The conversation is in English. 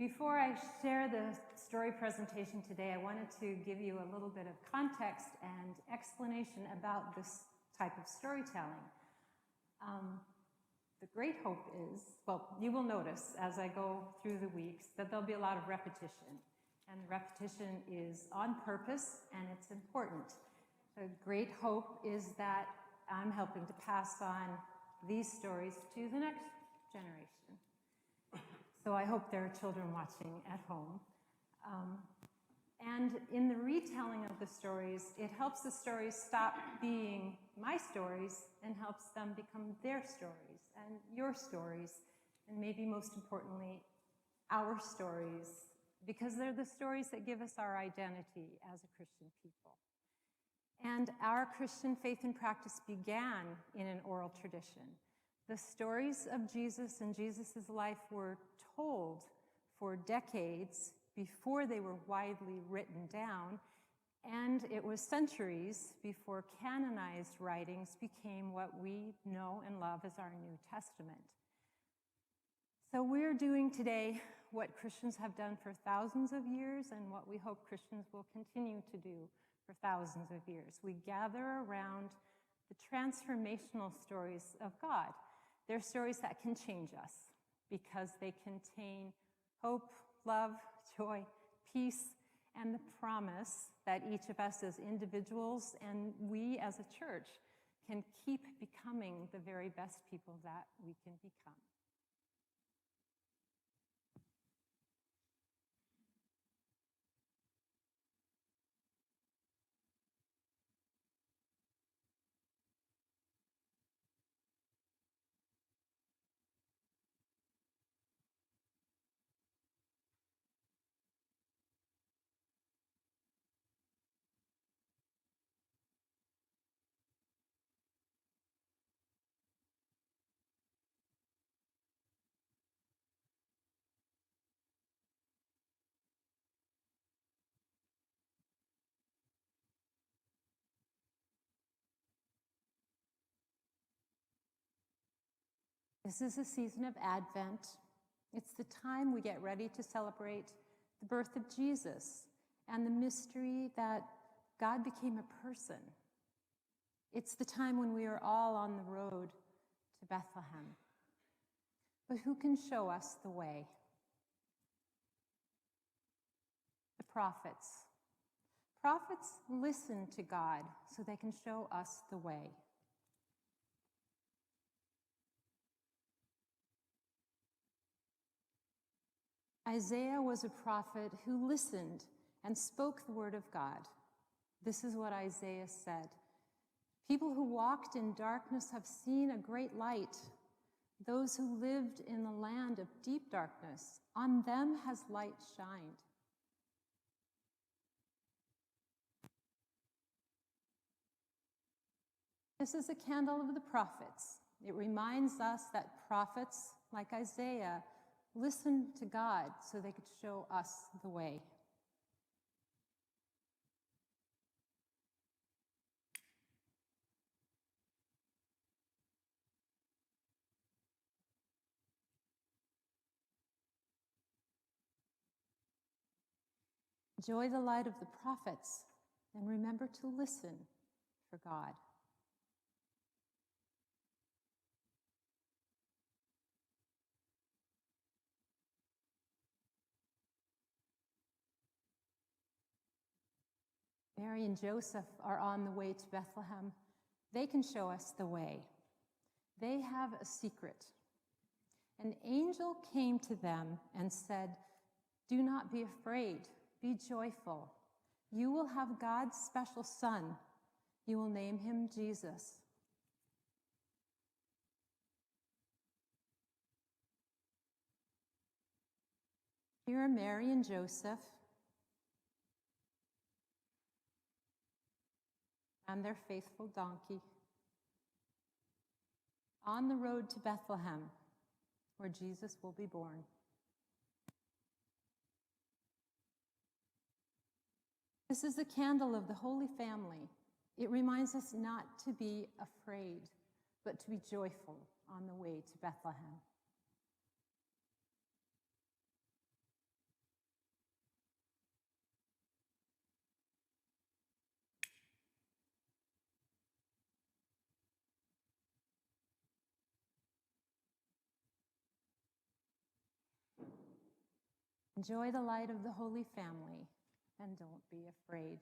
Before I share the story presentation today, I wanted to give you a little bit of context and explanation about this type of storytelling. The great hope is, well, you will notice as I go through the weeks that there'll be a lot of repetition. And repetition is on purpose and it's important. The great hope is that I'm helping to pass on these stories to the next generation. So I hope there are children watching at home. And in the retelling of the stories, it helps the stories stop being my stories and helps them become their stories and your stories, and maybe most importantly, our stories, because they're the stories that give us our identity as a Christian people. And our Christian faith and practice began in an oral tradition. The stories of Jesus and Jesus' life were told for decades before they were widely written down, and it was centuries before canonized writings became what we know and love as our New Testament. So we're doing today what Christians have done for thousands of years and what we hope Christians will continue to do for thousands of years. We gather around the transformational stories of God. They're stories that can change us because they contain hope, love, joy, peace, and the promise that each of us as individuals and we as a church can keep becoming the very best people that we can become. This is a season of Advent. It's the time we get ready to celebrate the birth of Jesus and the mystery that God became a person. It's the time when we are all on the road to Bethlehem. But who can show us the way? The prophets. Prophets listen to God so they can show us the way. Isaiah was a prophet who listened and spoke the word of God. This is what Isaiah said. People who walked in darkness have seen a great light. Those who lived in the land of deep darkness, on them has light shined. This is a candle of the prophets. It reminds us that prophets, like Isaiah, listened to God so they could show us the way. Enjoy the light of the prophets and remember to listen for God. Mary and Joseph are on the way to Bethlehem. They can show us the way. They have a secret. An angel came to them and said, "Do not be afraid, be joyful. You will have God's special son. You will name him Jesus." Here are Mary and Joseph and their faithful donkey on the road to Bethlehem, where Jesus will be born. This is a candle of the Holy Family. It reminds us not to be afraid, but to be joyful on the way to Bethlehem. Enjoy the light of the Holy Family, and don't be afraid.